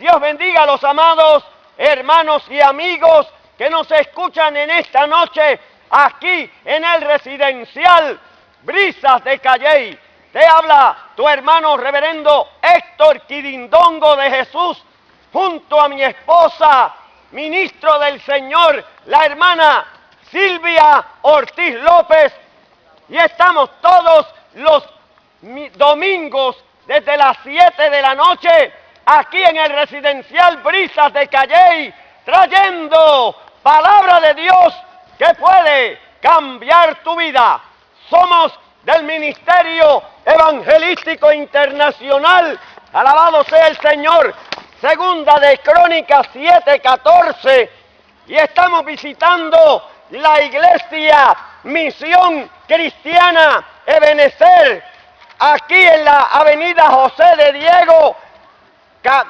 Dios bendiga a los amados hermanos y amigos que nos escuchan en esta noche aquí en el residencial Brisas de Calley. Te habla tu hermano reverendo Héctor Quirindongo de Jesús, junto a mi esposa, ministro del Señor, la hermana Silvia Ortiz López, y estamos todos los domingos desde las 7 de la noche aquí en el residencial Brisas de Calley, trayendo palabra de Dios que puede cambiar tu vida. Somos del Ministerio Evangelístico Internacional, alabado sea el Señor, Segunda de Crónicas 7:14, y estamos visitando la iglesia Misión Cristiana Ebenezer, aquí en la avenida José de Diego,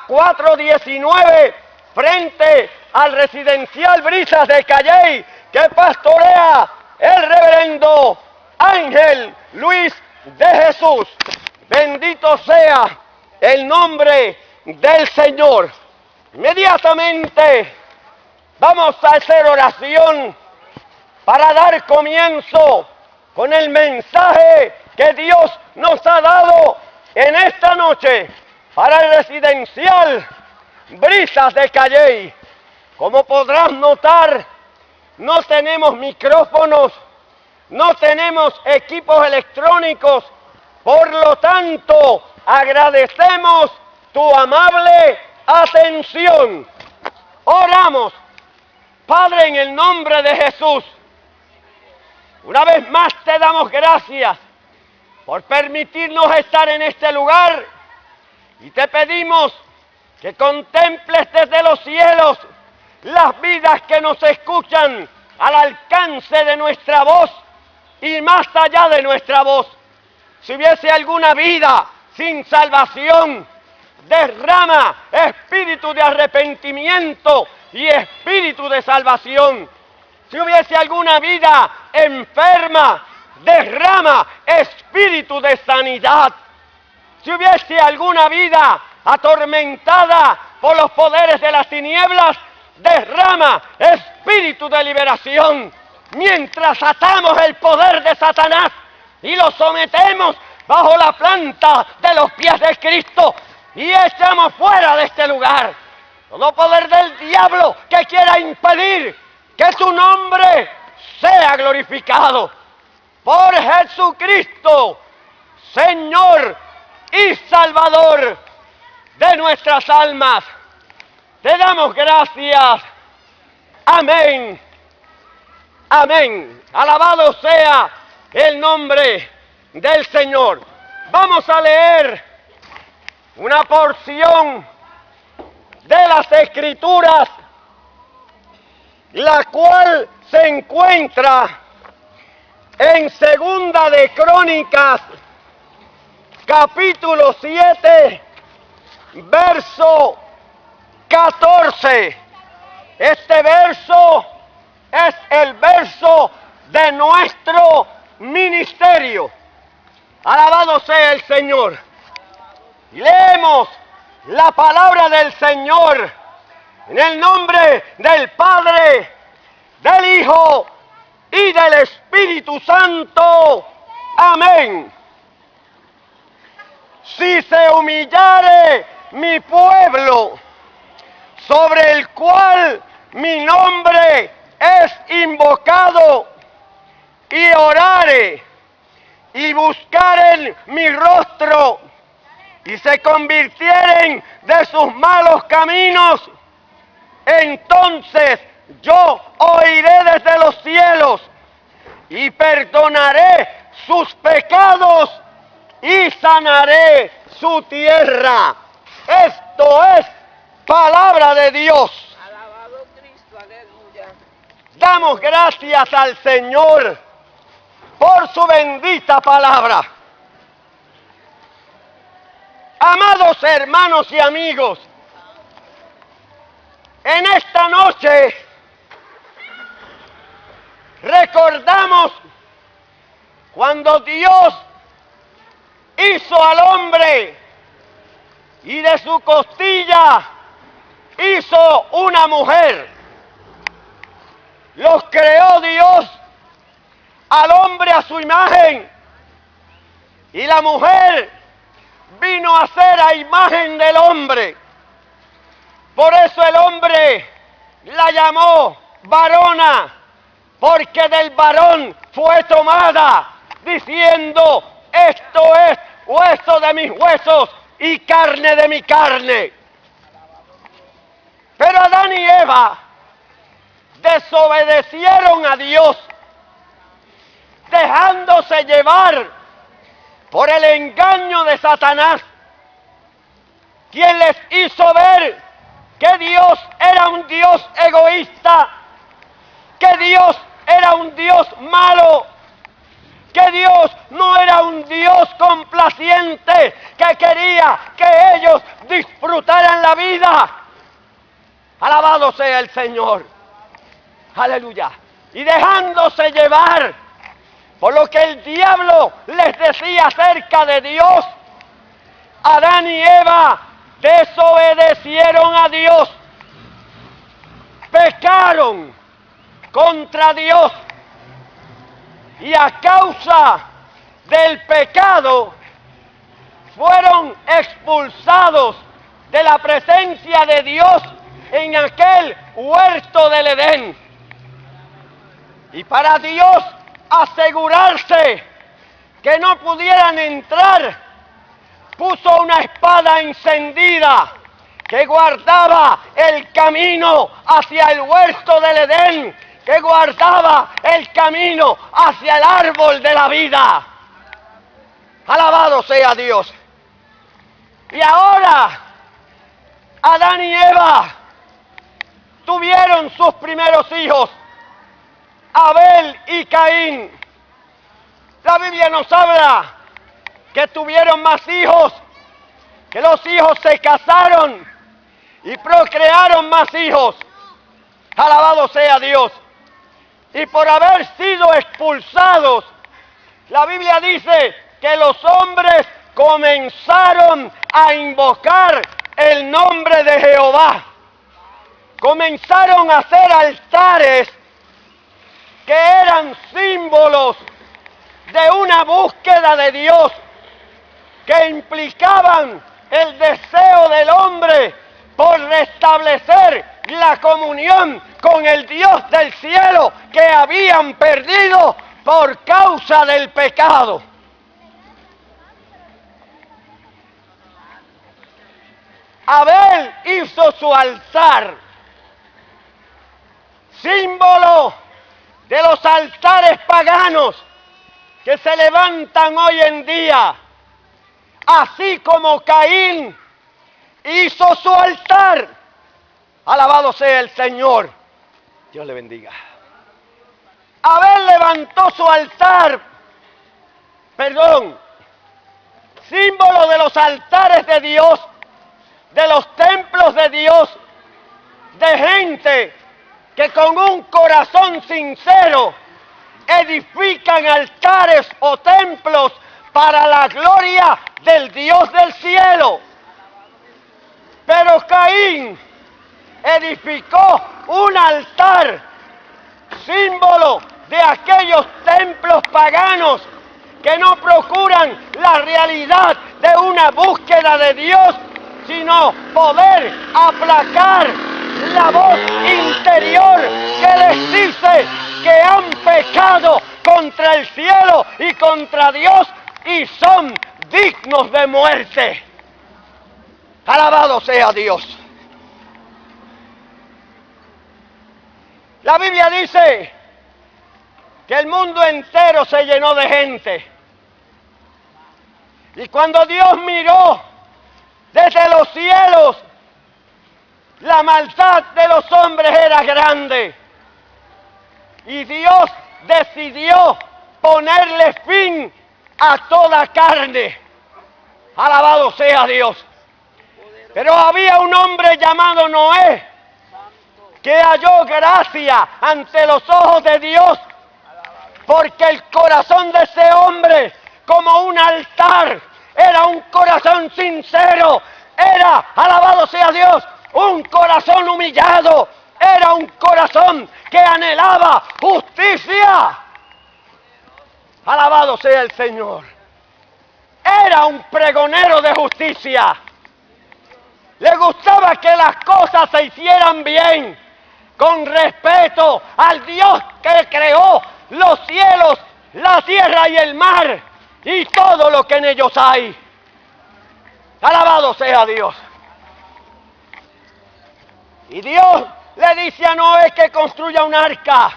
419, frente al residencial Brisas de Calley, que pastorea el reverendo Ángel Luis de Jesús. Bendito sea el nombre del Señor. Inmediatamente vamos a hacer oración para dar comienzo con el mensaje que Dios nos ha dado en esta noche para el residencial Brisas de Calley. Como podrás notar, no tenemos micrófonos, no tenemos equipos electrónicos, por lo tanto, agradecemos tu amable atención. Oramos. Padre, en el nombre de Jesús, una vez más te damos gracias por permitirnos estar en este lugar y te pedimos que contemples desde los cielos las vidas que nos escuchan al alcance de nuestra voz y más allá de nuestra voz. Si hubiese alguna vida sin salvación, derrama espíritu de arrepentimiento y espíritu de salvación. Si hubiese alguna vida enferma, derrama espíritu de sanidad. Si hubiese alguna vida atormentada por los poderes de las tinieblas, derrama espíritu de liberación. Mientras atamos el poder de Satanás y lo sometemos bajo la planta de los pies de Cristo y echamos fuera de este lugar todo poder del diablo que quiera impedir que su nombre sea glorificado. Por Jesucristo, Señor y Salvador de nuestras almas, te damos gracias. Amén. Amén. Alabado sea el nombre del Señor. Vamos a leer una porción de las Escrituras, la cual se encuentra en Segunda de Crónicas, capítulo 7, verso 14. Este verso es el verso de nuestro ministerio. Alabado sea el Señor. Leemos la palabra del Señor en el nombre del Padre, del Hijo y del Espíritu Santo. Amén. Si se humillare mi pueblo, sobre el cual mi nombre es invocado, y orare, y buscaren mi rostro, y se convirtieren de sus malos caminos, entonces yo oiré desde los cielos, y perdonaré sus pecados, y sanaré su tierra. Esto es palabra de Dios. Alabado Cristo, aleluya. Damos gracias al Señor por su bendita palabra. Amados hermanos y amigos, en esta noche recordamos cuando Dios hizo al hombre y de su costilla hizo una mujer. Los creó Dios, al hombre a su imagen, y la mujer vino a ser a imagen del hombre. Por eso el hombre la llamó varona, porque del varón fue tomada, diciendo, esto es hueso de mis huesos y carne de mi carne. Pero Adán y Eva desobedecieron a Dios, dejándose llevar por el engaño de Satanás, quien les hizo ver que Dios era un Dios egoísta, que Dios era un Dios malo, que Dios no era un Dios complaciente, que quería que ellos disfrutaran la vida. Alabado sea el Señor. Aleluya. Y dejándose llevar por lo que el diablo les decía acerca de Dios, Adán y Eva desobedecieron a Dios, pecaron contra Dios, y a causa del pecado fueron expulsados de la presencia de Dios en aquel huerto del Edén. Y para Dios asegurarse que no pudieran entrar, puso una espada encendida que guardaba el camino hacia el huerto del Edén, que guardaba el camino hacia el árbol de la vida. Alabado sea Dios. Y ahora Adán y Eva tuvieron sus primeros hijos, Abel y Caín. La Biblia nos habla que tuvieron más hijos, que los hijos se casaron y procrearon más hijos. Alabado sea Dios. Y por haber sido expulsados, la Biblia dice que los hombres comenzaron a invocar el nombre de Jehová. Comenzaron a hacer altares que eran símbolos de una búsqueda de Dios, que implicaban el deseo del hombre por restablecer la comunión con el Dios del cielo que habían perdido por causa del pecado. Abel hizo su altar, símbolo de los altares paganos que se levantan hoy en día, así como Caín hizo su altar. Alabado sea el Señor. Dios le bendiga. Abel levantó su altar, símbolo de los altares de Dios, de los templos de Dios, de gente que con un corazón sincero edifican altares o templos para la gloria del Dios del cielo. Pero Caín edificó un altar, símbolo de aquellos templos paganos que no procuran la realidad de una búsqueda de Dios, sino poder aplacar la voz interior que les dice que han pecado contra el cielo y contra Dios y son dignos de muerte. Alabado sea Dios. La Biblia dice que el mundo entero se llenó de gente. Y cuando Dios miró desde los cielos, la maldad de los hombres era grande. Y Dios decidió ponerle fin a toda carne. Alabado sea Dios. Pero había un hombre llamado Noé que halló gracia ante los ojos de Dios, porque el corazón de ese hombre, como un altar, era un corazón sincero, era, alabado sea Dios, un corazón humillado, era un corazón que anhelaba justicia. Alabado sea el Señor. Era un pregonero de justicia. Le gustaba que las cosas se hicieran bien, con respeto al Dios que creó los cielos, la tierra y el mar, y todo lo que en ellos hay. Alabado sea Dios. Y Dios le dice a Noé que construya un arca,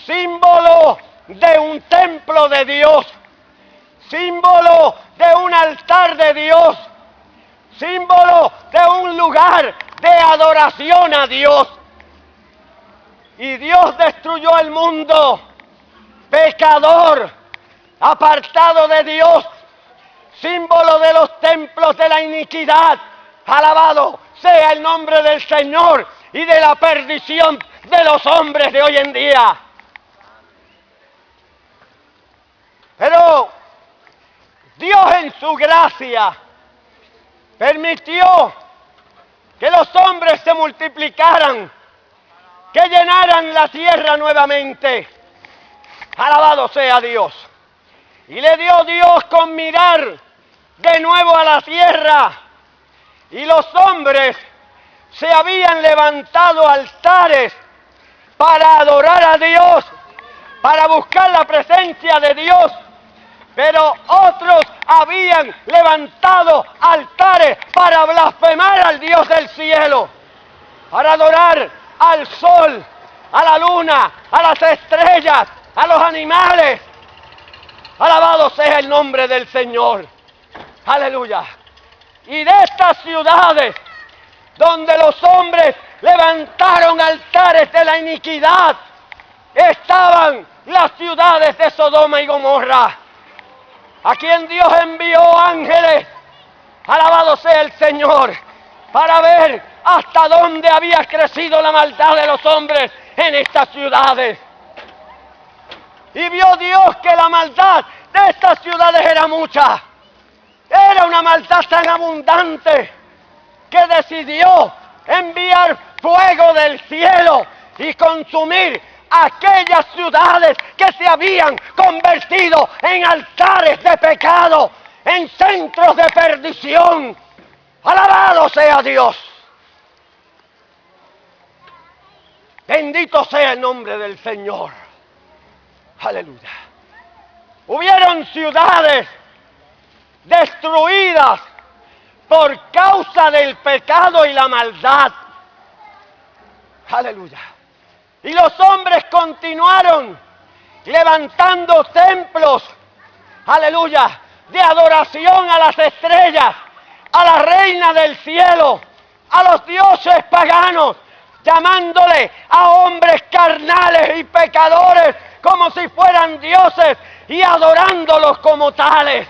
símbolo de un templo de Dios, símbolo de un altar de Dios, símbolo de un lugar de adoración a Dios. Y Dios destruyó el mundo pecador, apartado de Dios, símbolo de los templos de la iniquidad. Alabado sea el nombre del Señor y de la perdición de los hombres de hoy en día. Pero Dios en su gracia permitió que los hombres se multiplicaran, que llenaran la tierra nuevamente. Alabado sea Dios. Y le dio Dios con mirar de nuevo a la tierra. Y los hombres se habían levantado altares para adorar a Dios, para buscar la presencia de Dios. Pero otros habían levantado altares para blasfemar al Dios del cielo, para adorar al sol, a la luna, a las estrellas, a los animales. Alabado sea el nombre del Señor. Aleluya. Y de estas ciudades donde los hombres levantaron altares de la iniquidad, estaban las ciudades de Sodoma y Gomorra, a quien Dios envió ángeles, alabado sea el Señor, para ver hasta dónde había crecido la maldad de los hombres en estas ciudades. Y vio Dios que la maldad de estas ciudades era mucha. Era una maldad tan abundante que decidió enviar fuego del cielo y consumir aquellas ciudades que se habían convertido en altares de pecado, en centros de perdición. ¡Alabado sea Dios! Bendito sea el nombre del Señor. ¡Aleluya! Hubieron ciudades destruidas por causa del pecado y la maldad. ¡Aleluya! Y los hombres continuaron levantando templos, aleluya, de adoración a las estrellas, a la reina del cielo, a los dioses paganos, llamándole a hombres carnales y pecadores como si fueran dioses y adorándolos como tales.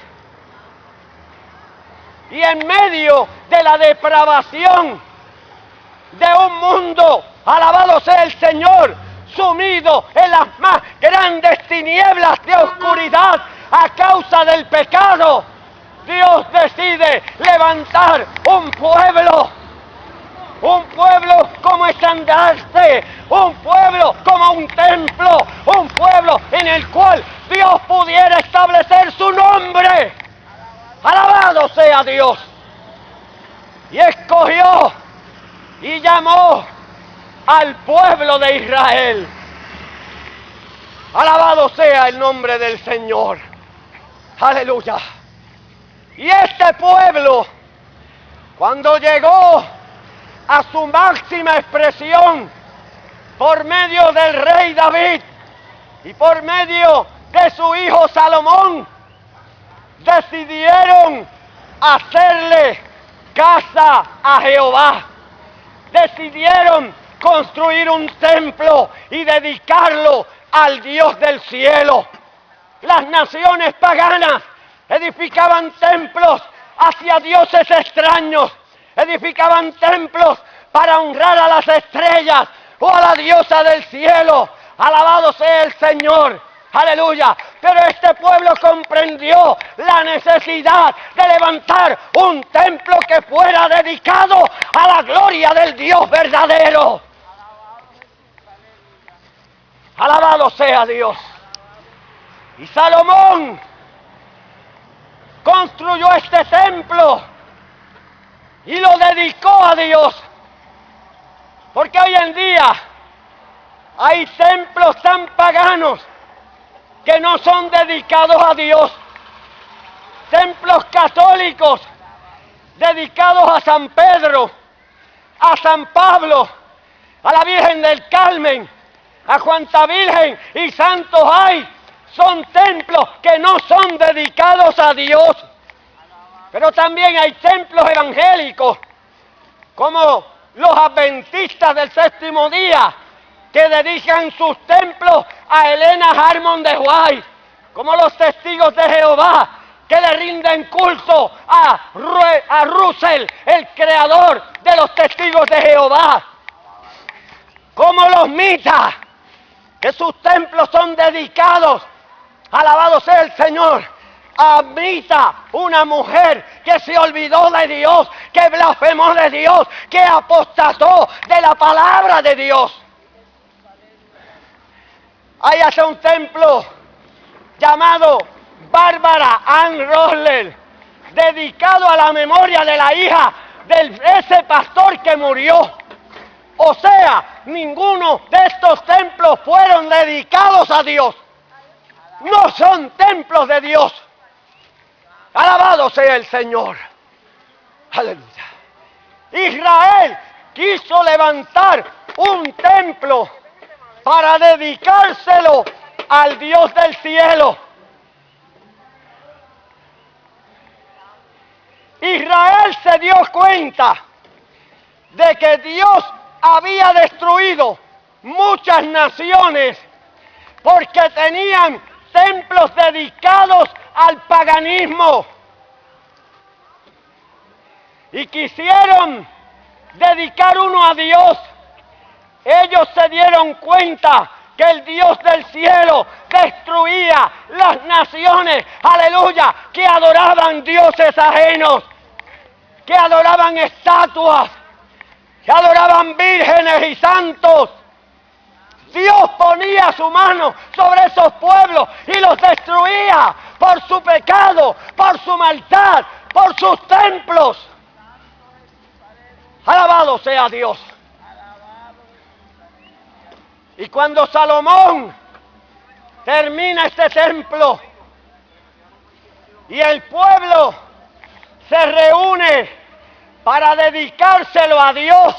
Y en medio de la depravación de un mundo, alabado sea el Señor, sumido en las más grandes tinieblas de oscuridad a causa del pecado, Dios decide levantar un pueblo como estandarte, un pueblo como un templo, un pueblo en el cual Dios pudiera establecer su nombre. Alabado sea Dios. Y escogió y llamó al pueblo de Israel. Alabado sea el nombre del Señor. Aleluya. Y este pueblo, cuando llegó a su máxima expresión por medio del rey David y por medio de su hijo Salomón, decidieron hacerle casa a Jehová. Decidieron construir un templo y dedicarlo al Dios del cielo. Las naciones paganas edificaban templos hacia dioses extraños, edificaban templos para honrar a las estrellas o a la diosa del cielo. Alabado sea el Señor. Aleluya. Pero este pueblo comprendió la necesidad de levantar un templo que fuera dedicado a la gloria del Dios verdadero. Alabado sea Dios. Y Salomón construyó este templo y lo dedicó a Dios. Porque hoy en día hay templos tan paganos que no son dedicados a Dios. Templos católicos dedicados a San Pedro, a San Pablo, a la Virgen del Carmen, a cuanta Virgen y santos hay. Son templos que no son dedicados a Dios. Pero también hay templos evangélicos, como los adventistas del séptimo día, que dedican sus templos a Helena Harmon de White, como los testigos de Jehová, que le rinden culto a Russell, el creador de los testigos de Jehová, como los mitas, que sus templos son dedicados, alabado sea el Señor, a Mita, una mujer que se olvidó de Dios, que blasfemó de Dios, que apostató de la palabra de Dios. Hay hasta un templo llamado Bárbara Ann Rosler, dedicado a la memoria de la hija de ese pastor que murió. O sea, ninguno de estos templos fueron dedicados a Dios. No son templos de Dios. Alabado sea el Señor. Aleluya. Israel quiso levantar un templo para dedicárselo al Dios del cielo. Israel se dio cuenta de que Dios había destruido muchas naciones porque tenían templos dedicados al paganismo y quisieron dedicar uno a Dios. Ellos se dieron cuenta que el Dios del cielo destruía las naciones, aleluya, que adoraban dioses ajenos, que adoraban estatuas, que adoraban vírgenes y santos. Dios ponía su mano sobre esos pueblos y los destruía por su pecado, por su maldad, por sus templos. Alabado sea Dios. Y cuando Salomón termina este templo y el pueblo se reúne para dedicárselo a Dios,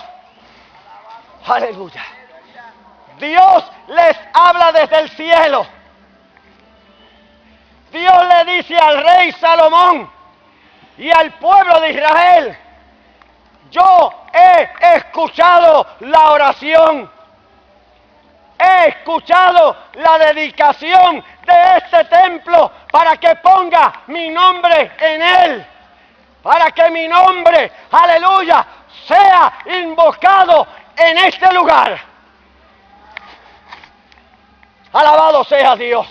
aleluya, Dios les habla desde el cielo. Dios le dice al rey Salomón y al pueblo de Israel: yo he escuchado la oración, he escuchado la dedicación de este templo para que ponga mi nombre en él, para que mi nombre, aleluya, sea invocado en este lugar. Alabado sea Dios.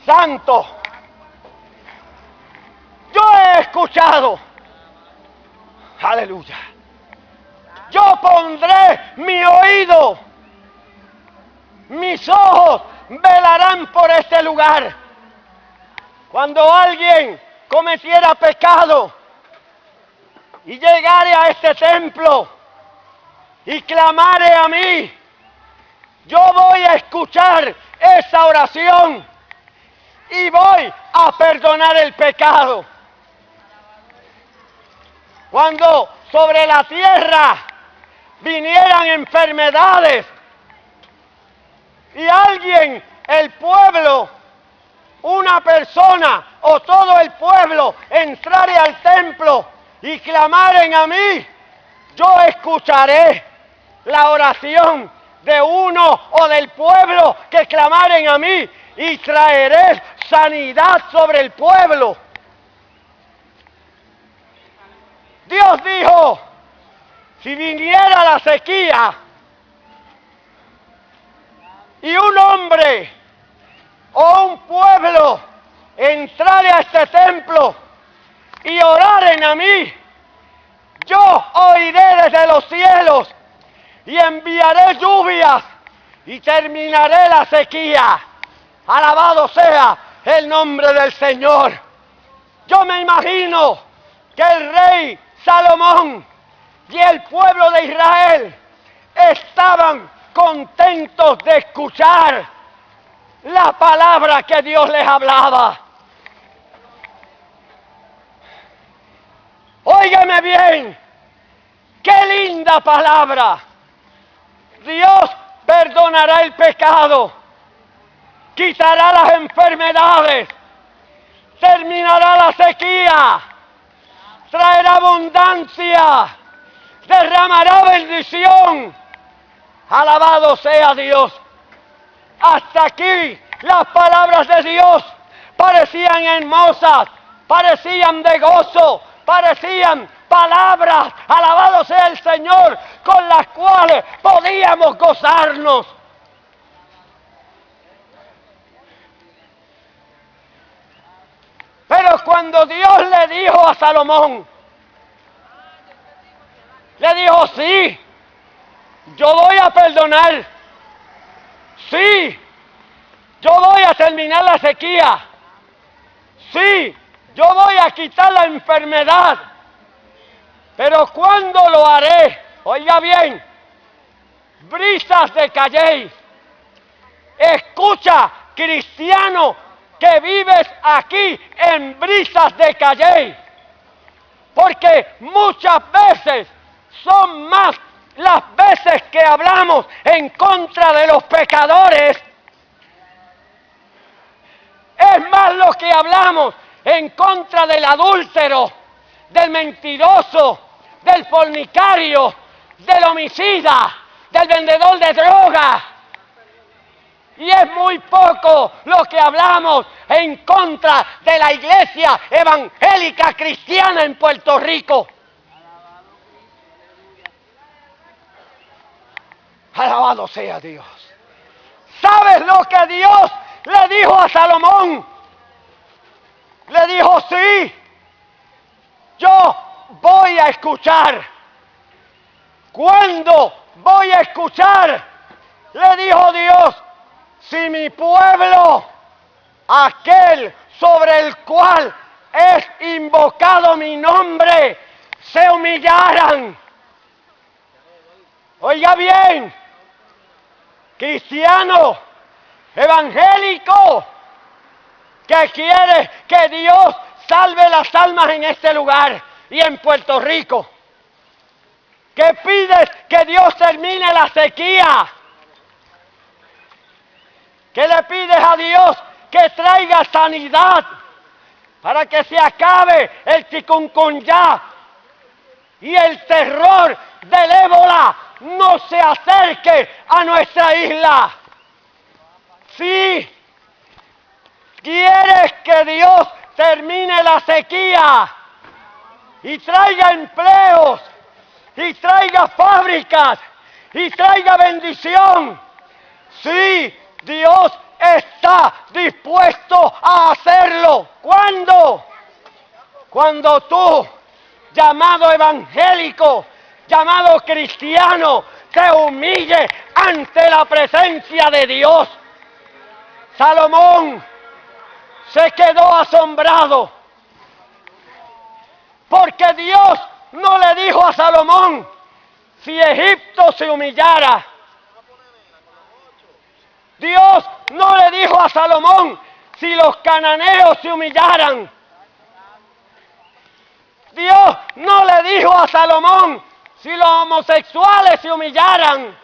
Santo. Yo he escuchado. Aleluya. Yo pondré mi oído. Mis ojos velarán por este lugar. Cuando alguien cometiera pecado y llegare a este templo y clamare a mí, yo voy a escuchar esa oración y voy a perdonar el pecado. Cuando sobre la tierra vinieran enfermedades y alguien, el pueblo, una persona o todo el pueblo entrare al templo y clamaren a mí, yo escucharé la oración de uno o del pueblo que clamaren a mí y traeré sanidad sobre el pueblo. Dios dijo, si viniera la sequía, y un hombre o un pueblo entrare a este templo y oraren a mí, yo oiré desde los cielos y enviaré lluvias y terminaré la sequía. Alabado sea el nombre del Señor. Yo me imagino que el rey Salomón y el pueblo de Israel estaban contentos de escuchar la palabra que Dios les hablaba. Óigame bien, qué linda palabra. Dios perdonará el pecado, quitará las enfermedades, terminará la sequía, traerá abundancia, derramará bendición. Alabado sea Dios. Hasta aquí las palabras de Dios parecían hermosas, parecían de gozo, parecían palabras, alabado sea el Señor, con las cuales podíamos gozarnos. Pero cuando Dios le dijo a Salomón, le dijo, sí, yo voy a perdonar, sí, yo voy a terminar la sequía, sí, yo voy a quitar la enfermedad, pero ¿cuándo lo haré? Oiga bien, brisas de Calley, escucha, cristiano, que vives aquí en Brisas de Calley, porque muchas veces son más las veces que hablamos en contra de los pecadores, es más lo que hablamos en contra del adúltero, del mentiroso, del fornicario, del homicida, del vendedor de drogas. Y es muy poco lo que hablamos en contra de la iglesia evangélica cristiana en Puerto Rico. Alabado sea Dios. ¿Sabes lo que Dios le dijo a Salomón? Le dijo, sí, yo voy a escuchar. ¿Cuándo voy a escuchar? Le dijo Dios, si mi pueblo, aquel sobre el cual es invocado mi nombre, se humillaran. Oiga bien, cristiano, evangélico, que quiere que Dios salve las almas en este lugar y en Puerto Rico, que pides que Dios termine la sequía, que le pides a Dios que traiga sanidad para que se acabe el chikungunya y el terror del ébola no se acerque a nuestra isla. Si quieres que Dios termine la sequía y traiga empleos y traiga fábricas y traiga bendición, sí, Dios está dispuesto a hacerlo. ¿Cuándo? Cuando tú, llamado evangélico, llamado cristiano, te humille ante la presencia de Dios. Salomón se quedó asombrado, porque Dios no le dijo a Salomón, si Egipto se humillara. Dios no le dijo a Salomón, si los cananeos se humillaran. Dios no le dijo a Salomón, si los homosexuales se humillaran,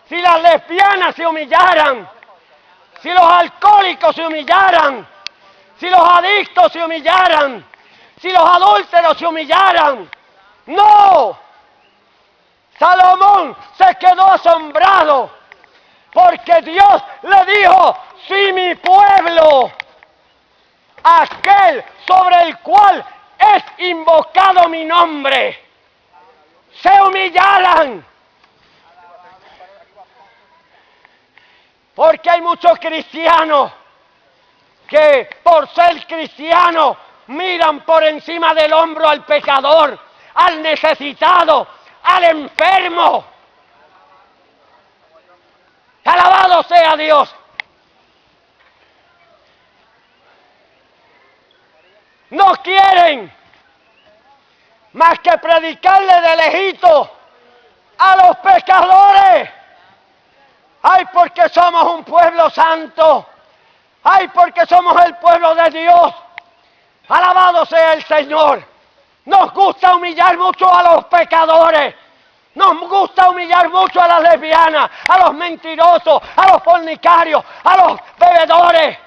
si las lesbianas se humillaran, si los alcohólicos se humillaran, si los adictos se humillaran, si los adúlteros se humillaran. ¡No! Salomón se quedó asombrado, porque Dios le dijo, si mi pueblo, aquel sobre el cual es invocado mi nombre, se humillaran Porque hay muchos cristianos que por ser cristianos miran por encima del hombro al pecador, al necesitado, al enfermo. Alabado sea Dios. No quieren más que predicarle de lejito a los pecadores. Ay, porque somos un pueblo santo. Ay, porque somos el pueblo de Dios. Alabado sea el Señor. Nos gusta humillar mucho a los pecadores. Nos gusta humillar mucho a las lesbianas, a los mentirosos, a los fornicarios, a los bebedores.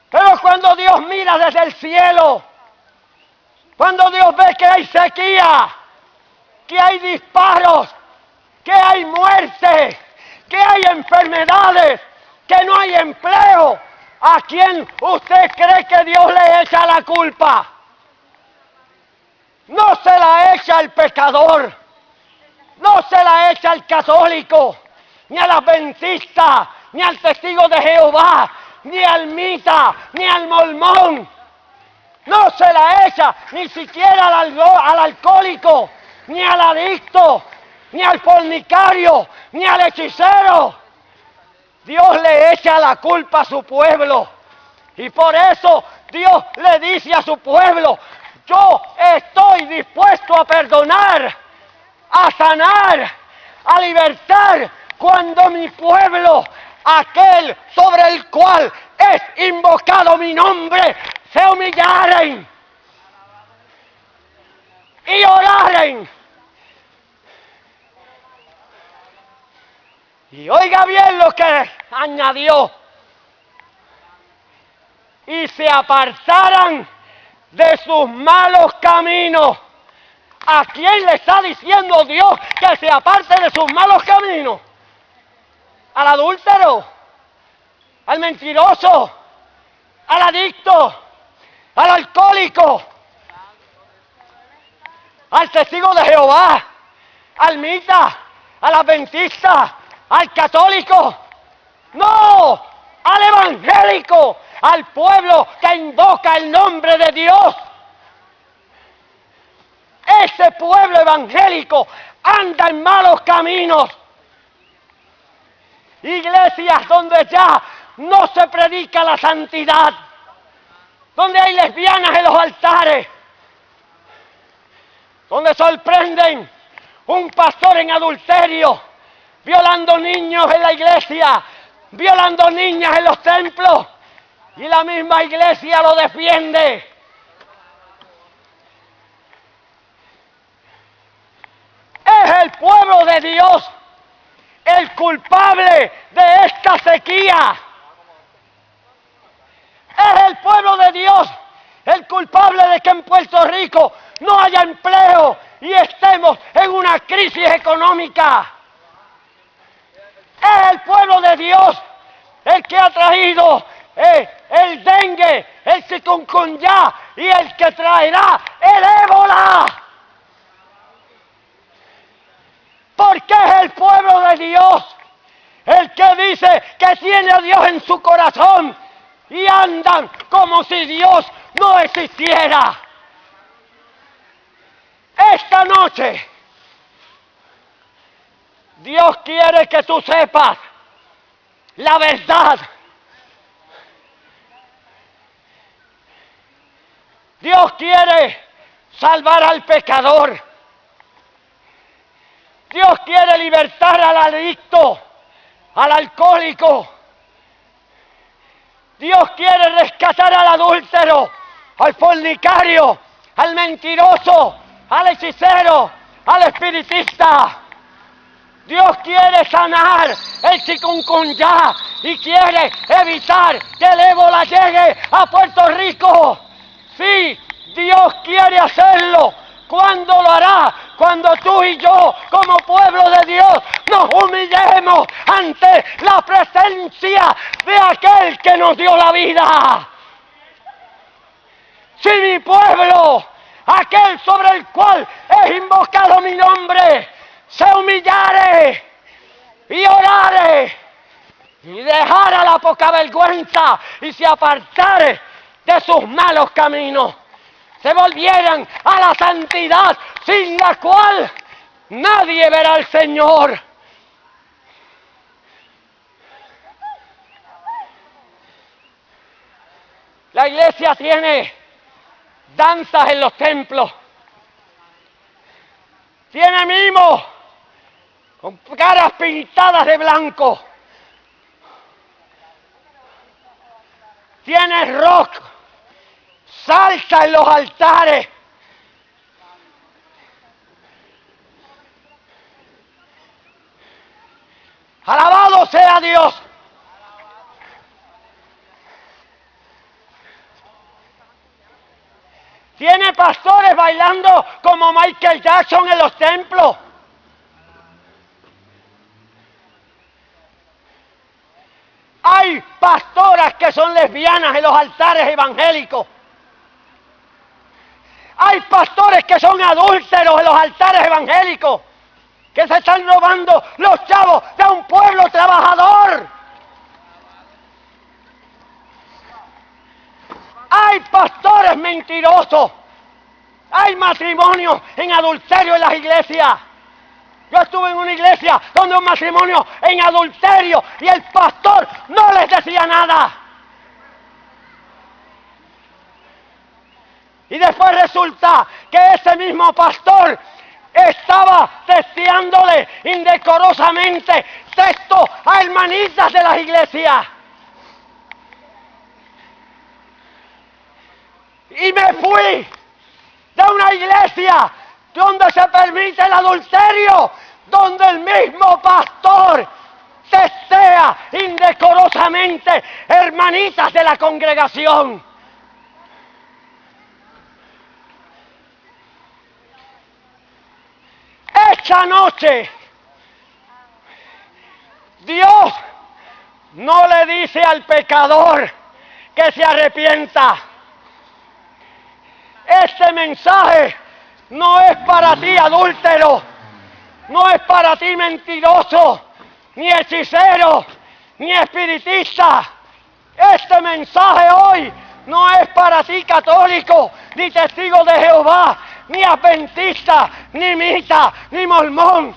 Pero cuando Dios mira desde el cielo, cuando Dios ve que hay sequía, que hay disparos, que hay muerte, que hay enfermedades, que no hay empleo, ¿a quién usted cree que Dios le echa la culpa? No se la echa al pecador, no se la echa al católico, ni al adventista, ni al testigo de Jehová, ni al mita, ni al mormón. No se la echa ni siquiera al alcohólico, ni al adicto, ni al fornicario, ni al hechicero. Dios le echa la culpa a su pueblo. Y por eso Dios le dice a su pueblo: yo estoy dispuesto a perdonar, a sanar, a libertar, cuando mi pueblo, aquel sobre el cual es invocado mi nombre, se humillaren y oraren. Y oiga bien lo que añadió: y se apartaran de sus malos caminos. ¿A quién le está diciendo Dios que se aparte de sus malos caminos? ¿Al adúltero? ¿Al mentiroso? ¿Al adicto? ¿Al alcohólico? ¿Al testigo de Jehová? ¿Al mita? ¿Al adventista? ¿Al católico? ¡No! ¡Al evangélico! ¡Al pueblo que invoca el nombre de Dios! Ese pueblo evangélico anda en malos caminos. Iglesias donde ya no se predica la santidad, donde hay lesbianas en los altares, donde sorprenden un pastor en adulterio, violando niños en la iglesia, violando niñas en los templos, y la misma iglesia lo defiende. Es el pueblo de Dios el culpable de esta sequía. Es el pueblo de Dios el culpable de que en Puerto Rico no haya empleo y estemos en una crisis económica. Es el pueblo de Dios el que ha traído el dengue, el chikungunya y el que traerá el ébola. Porque es el pueblo de Dios el que dice que tiene a Dios en su corazón y andan como si Dios no existiera. Esta noche Dios quiere que tú sepas la verdad. Dios quiere salvar al pecador. Dios quiere libertar al adicto, al alcohólico. Dios quiere rescatar al adúltero, al fornicario, al mentiroso, al hechicero, al espiritista. Dios quiere sanar el chikungunya y quiere evitar que el ébola llegue a Puerto Rico. Sí, Dios quiere hacerlo. ¿Cuándo lo hará? Cuando tú y yo, como pueblo de Dios, nos humillemos ante la presencia de aquel que nos dio la vida. Si mi pueblo, aquel sobre el cual es invocado mi nombre, se humillare y orare y dejara la poca vergüenza y se apartare de sus malos caminos, se volvieran a la santidad sin la cual nadie verá al Señor. La iglesia tiene danzas en los templos, tiene mimos con caras pintadas de blanco, tiene rock, salsa en los altares, alabado sea Dios. Tiene pastores bailando como Michael Jackson en los templos. Hay pastoras que son lesbianas en los altares evangélicos. Hay pastores que son adúlteros en los altares evangélicos, que se están robando los chavos de un pueblo trabajador. Hay pastores mentirosos. Hay matrimonios en adulterio en las iglesias. Yo estuve en una iglesia donde un matrimonio en adulterio y el pastor no les decía nada. Y después resulta que ese mismo pastor estaba testeándole indecorosamente sexo a hermanitas de las iglesias. Y me fui de una iglesia donde se permite el adulterio, donde el mismo pastor testea indecorosamente hermanitas de la congregación. Esta noche, Dios no le dice al pecador que se arrepienta. Este mensaje no es para ti adúltero, no es para ti mentiroso, ni hechicero, ni espiritista. Este mensaje hoy no es para ti católico, ni testigo de Jehová, ni adventista, ni mita, ni mormón.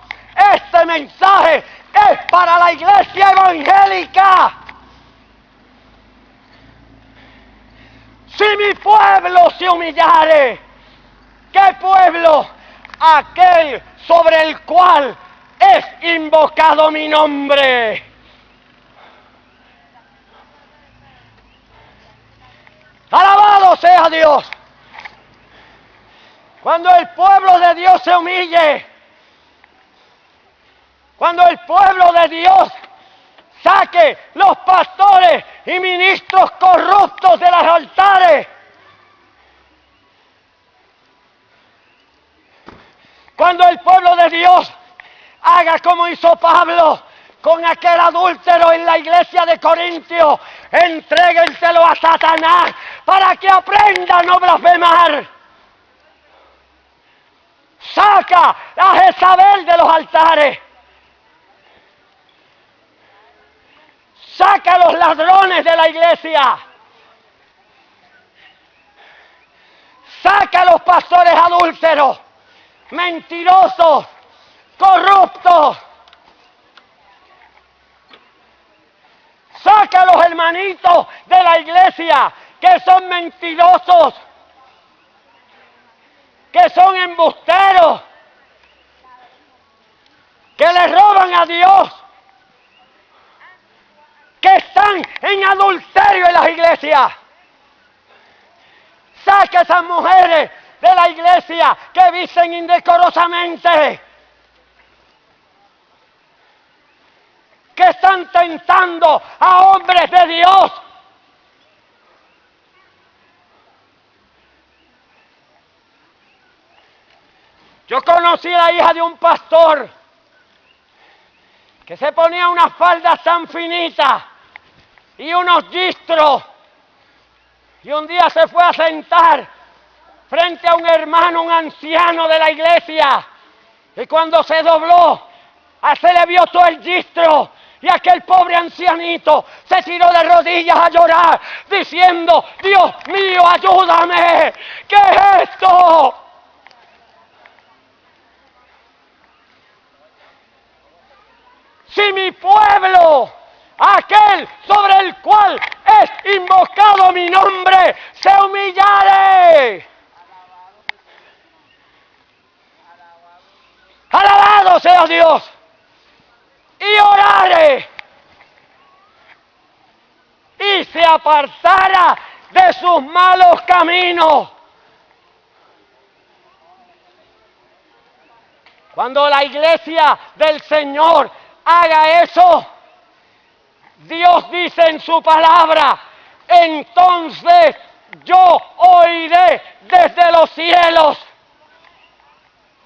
Este mensaje es para la iglesia evangélica. Si mi pueblo se humillare, ¿qué pueblo? Aquel sobre el cual es invocado mi nombre. Alabado sea Dios. Cuando el pueblo de Dios se humille, cuando el pueblo de Dios saque los pastores y ministros corruptos de los altares, cuando el pueblo de Dios haga como hizo Pablo con aquel adúltero en la iglesia de Corintios, entréguenselo a Satanás para que aprenda a no blasfemar. Saca a Jezabel de los altares. Saca a los ladrones de la iglesia. Saca a los pastores adúlteros, mentirosos, corruptos. Saca a los hermanitos de la iglesia que son mentirosos, que son embusteros, que le roban a Dios, que están en adulterio en las iglesias. Saca a esas mujeres de la iglesia que visten indecorosamente, que están tentando a hombres de Dios. Yo conocí a la hija de un pastor que se ponía unas faldas tan finitas y unos gistros, y un día se fue a sentar frente a un hermano, un anciano de la iglesia, y cuando se dobló Se le vio todo el gistro. Y aquel pobre ancianito se tiró de rodillas a llorar, diciendo: Dios mío, ayúdame. ¿Qué es esto? Si mi pueblo, aquel sobre el cual es invocado mi nombre, se humillare. Alabado sea Dios. Y orare. Y se apartara de sus malos caminos. Cuando la iglesia del Señor haga eso, Dios dice en su palabra: entonces yo oiré desde los cielos,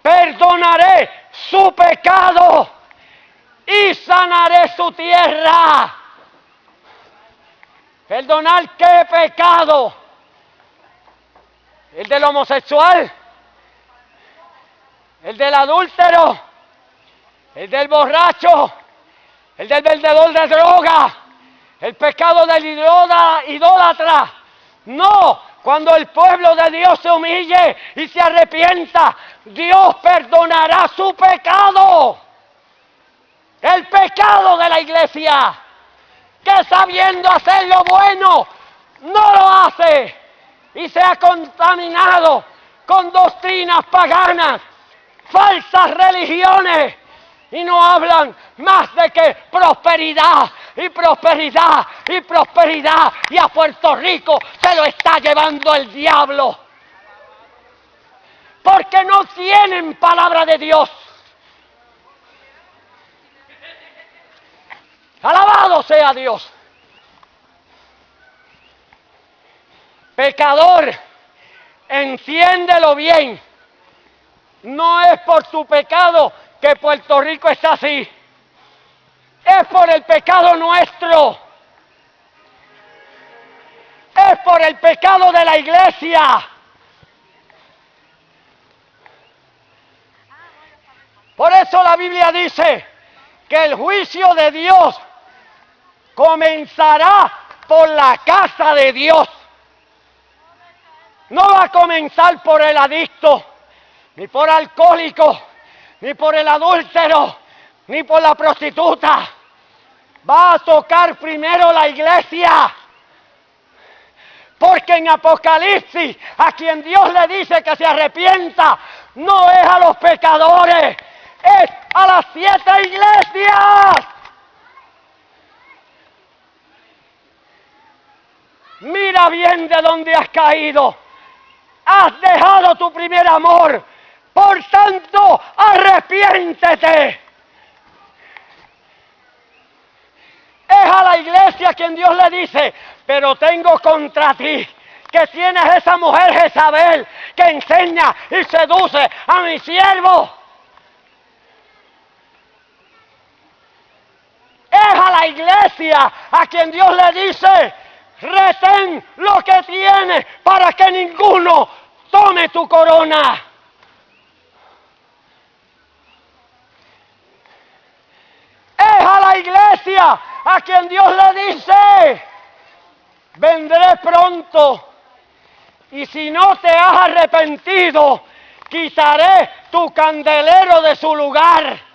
perdonaré su pecado y sanaré su tierra. ¿Perdonar qué pecado? ¿El del homosexual? ¿El del adúltero? ¿El del borracho? ¿El del vendedor de droga? ¿El pecado del idólatra? No, cuando el pueblo de Dios se humille y se arrepienta, Dios perdonará su pecado. El pecado de la iglesia, que sabiendo hacer lo bueno, no lo hace y se ha contaminado con doctrinas paganas, falsas religiones, y no hablan más de que prosperidad y prosperidad y prosperidad, y a Puerto Rico se lo está llevando el diablo, porque no tienen palabra de Dios. Alabado sea Dios. Pecador, entiéndelo bien. No es por tu pecado que Puerto Rico está así. Es por el pecado nuestro. Es por el pecado de la iglesia. Por eso la Biblia dice que el juicio de Dios comenzará por la casa de Dios. No va a comenzar por el adicto, ni por alcohólico, ni por el adúltero, ni por la prostituta. Va a tocar primero la iglesia. Porque en Apocalipsis, a quien Dios le dice que se arrepienta, no es a los pecadores, es a las 7 iglesias. Mira bien de dónde has caído. Has dejado tu primer amor. Por tanto, arrepiéntete. Es a la iglesia quien Dios le dice: pero tengo contra ti que tienes esa mujer Jezabel que enseña y seduce a mi siervo. Es a la iglesia a quien Dios le dice: retén lo que tienes para que ninguno tome tu corona. Es a la iglesia a quien Dios le dice: vendré pronto, y si no te has arrepentido, quitaré tu candelero de su lugar.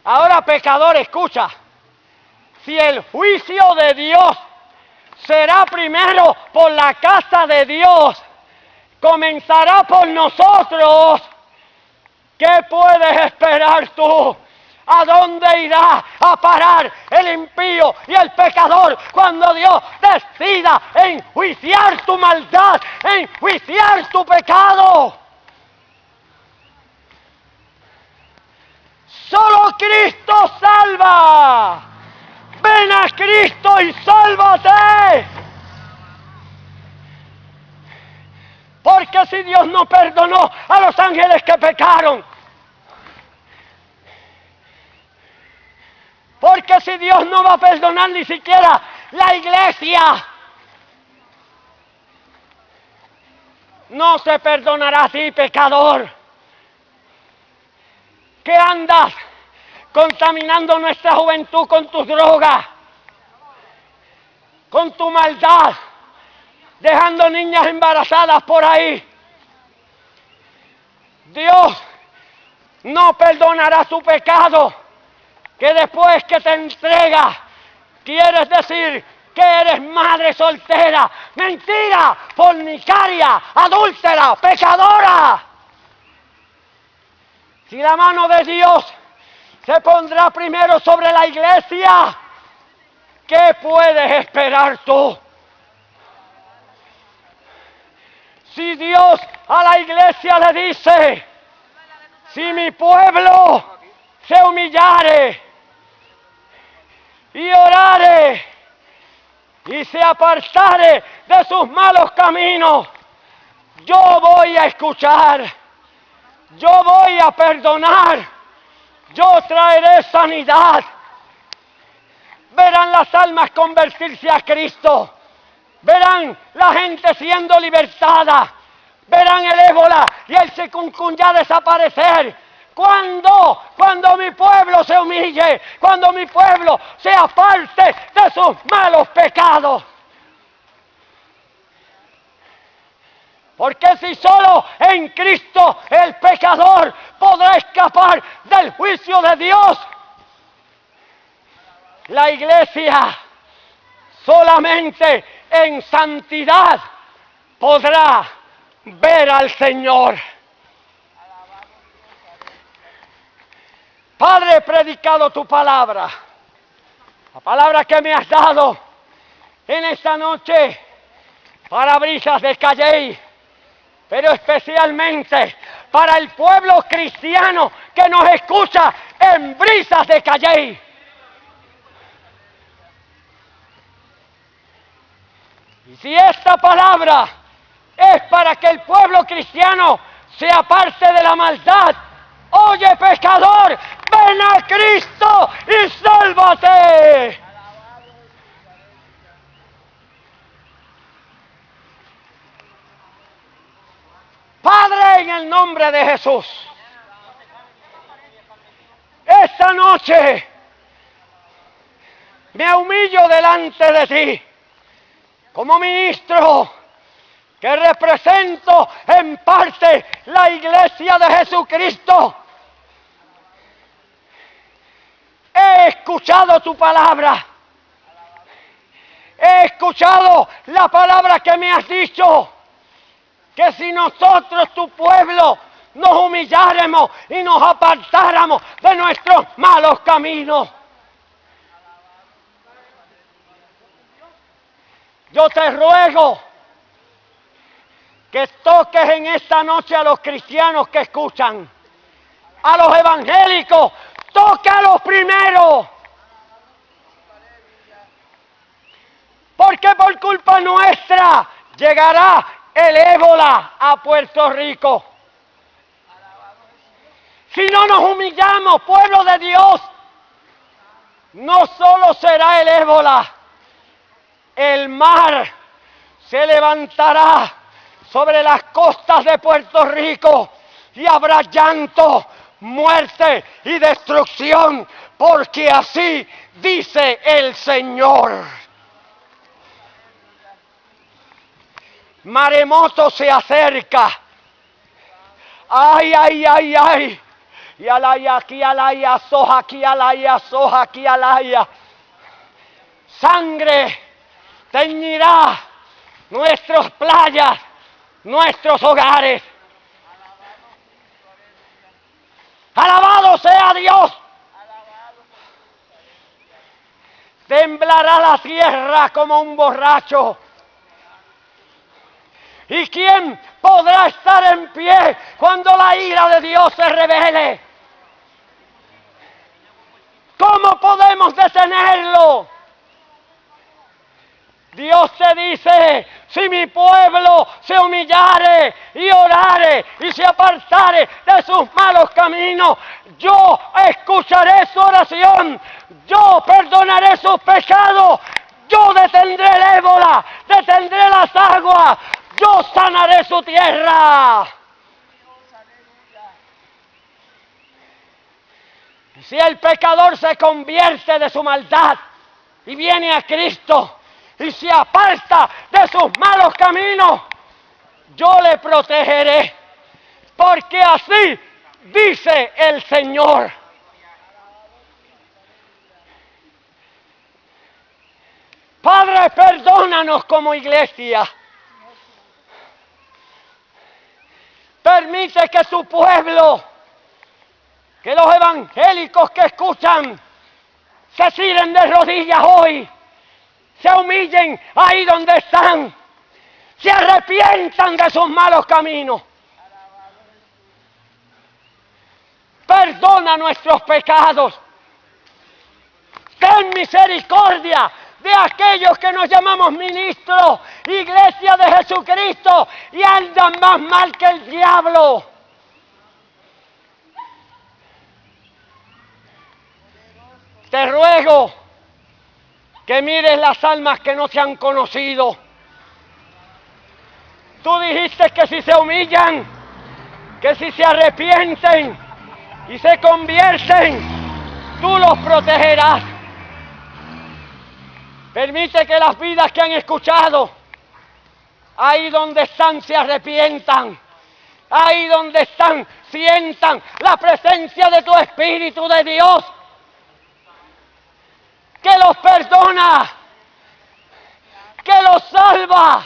Ahora, pecador, escucha. Si el juicio de Dios será primero por la casa de Dios, comenzará por nosotros, ¿qué puedes esperar tú? ¿A dónde irá a parar el impío y el pecador cuando Dios decida enjuiciar tu maldad, enjuiciar tu pecado? Solo Cristo salva. Ven a Cristo y sálvate. Porque si Dios no perdonó a los ángeles que pecaron, porque si Dios no va a perdonar ni siquiera la iglesia, no se perdonará a ti, pecador, que andas contaminando nuestra juventud con tus drogas, con tu maldad, dejando niñas embarazadas por ahí. Dios no perdonará tu pecado, que después que te entrega, quieres decir que eres madre soltera. Mentira, fornicaria, adúltera, pecadora. Si la mano de Dios se pondrá primero sobre la iglesia, ¿qué puedes esperar tú? Si Dios a la iglesia le dice, si mi pueblo se humillare y orare y se apartare de sus malos caminos, yo voy a escuchar, yo voy a perdonar, yo traeré sanidad. Verán las almas convertirse a Cristo, verán la gente siendo libertada, verán el ébola y el chikungunya desaparecer. Cuando mi pueblo se humille, cuando mi pueblo se aparte de sus malos pecados. Porque si solo en Cristo el pecador podrá escapar del juicio de Dios, la iglesia solamente en santidad podrá ver al Señor. Padre, he predicado tu palabra, la palabra que me has dado en esta noche para Brisas de Calley, pero especialmente para el pueblo cristiano que nos escucha en Brisas de Calley. Y si esta palabra es para que el pueblo cristiano se aparte de la maldad, oye, pecador, ven a Cristo y sálvate. Padre, en el nombre de Jesús, esta noche me humillo delante de ti como ministro que represento en parte la iglesia de Jesucristo. He escuchado tu palabra, he escuchado la palabra que me has dicho, que si nosotros, tu pueblo, nos humilláramos y nos apartáramos de nuestros malos caminos, yo te ruego que toques en esta noche a los cristianos que escuchan, a los evangélicos, tócalos primero, porque por culpa nuestra llegará el ébola a Puerto Rico. Si no nos humillamos, pueblo de Dios, no solo será el ébola, el mar se levantará sobre las costas de Puerto Rico y habrá llanto, muerte y destrucción, porque así dice el Señor. Maremoto se acerca. Ay, ay, ay, ay. Y alaya, aquí alaya, soja, aquí alaya, soja, aquí alaya. Sangre teñirá nuestras playas, nuestros hogares. Alabado sea Dios. Temblará la tierra como un borracho. ¿Y quién podrá estar en pie cuando la ira de Dios se revele? ¿Cómo podemos detenerlo? Dios te dice, si mi pueblo se humillare y orare y se apartare de sus malos caminos, yo escucharé su oración, yo perdonaré sus pecados, yo detendré el ébola, detendré las aguas, yo yo sanaré su tierra. Si el pecador se convierte de su maldad y viene a Cristo y se aparta de sus malos caminos, yo le protegeré, porque así dice el Señor. Padre, perdónanos como iglesia. Permite que su pueblo, que los evangélicos que escuchan, se tiren de rodillas hoy, se humillen ahí donde están, se arrepientan de sus malos caminos. Perdona nuestros pecados. Ten misericordia de aquellos que nos llamamos ministros, iglesia de Jesucristo, y andan más mal que el diablo. Te ruego que mires las almas que no te han conocido. Tú dijiste que si se humillan, que si se arrepienten y se convierten, tú los protegerás. Permite que las vidas que han escuchado, ahí donde están, se arrepientan. Ahí donde están, sientan la presencia de tu Espíritu de Dios, que los perdona, que los salva,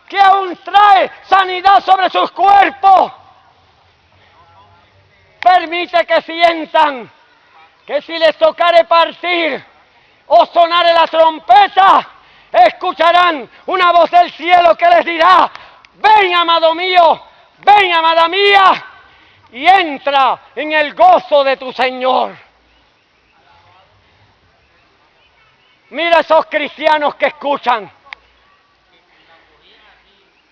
que aún trae sanidad sobre sus cuerpos. Permite que sientan que si les tocare partir o sonare la trompeta, escucharán una voz del cielo que les dirá: ven, amado mío, ven, amada mía, y entra en el gozo de tu Señor. Mira esos cristianos que escuchan,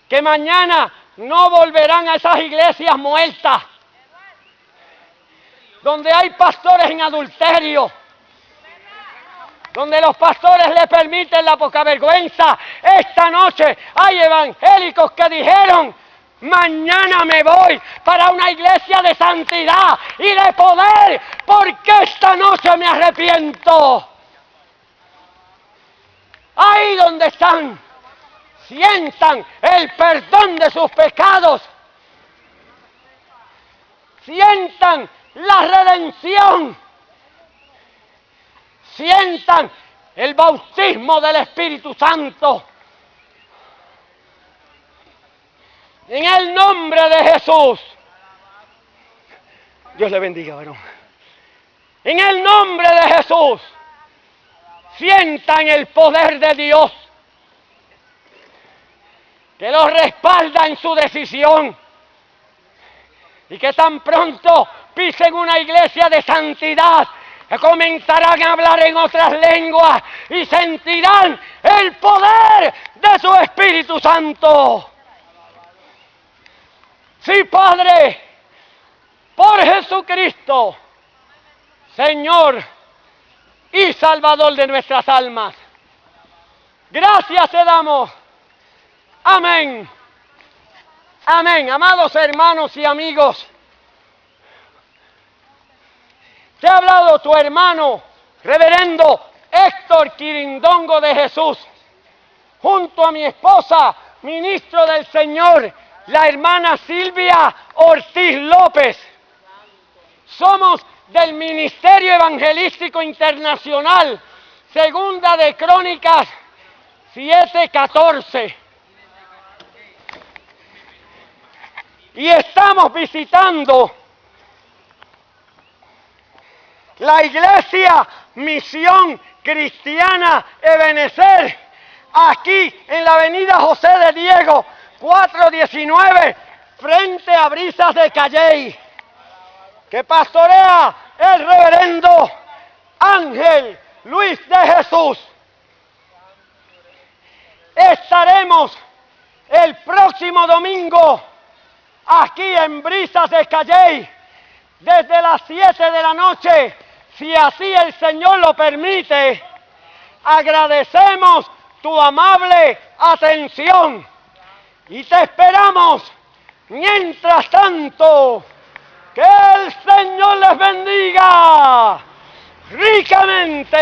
que mañana no volverán a esas iglesias muertas, donde hay pastores en adulterio, donde los pastores le permiten la poca vergüenza. Esta noche hay evangélicos que dijeron: mañana me voy para una iglesia de santidad y de poder, porque esta noche me arrepiento. Ahí donde están, sientan el perdón de sus pecados, sientan la redención, sientan el bautismo del Espíritu Santo. En el nombre de Jesús. Dios le bendiga, varón. En el nombre de Jesús, sientan el poder de Dios, que los respalda en su decisión, y que tan pronto pisen una iglesia de santidad, que comenzarán a hablar en otras lenguas y sentirán el poder de su Espíritu Santo. Sí, Padre, por Jesucristo, Señor y Salvador de nuestras almas. Gracias te damos. Amén. Amén. Amados hermanos y amigos, te ha hablado tu hermano, reverendo Héctor Quirindongo de Jesús, junto a mi esposa, ministro del Señor, la hermana Silvia Ortiz López. Somos del Ministerio Evangelístico Internacional, Segunda de Crónicas 7:14. Y estamos visitando la Iglesia Misión Cristiana Ebenezer, aquí en la avenida José de Diego, 419, frente a Brisas de Calley, que pastorea el reverendo Ángel Luis de Jesús. Estaremos el próximo domingo aquí en Brisas de Calley, desde las 7 de la noche, si así el Señor lo permite. Agradecemos tu amable atención y te esperamos. Mientras tanto, que el Señor les bendiga ricamente.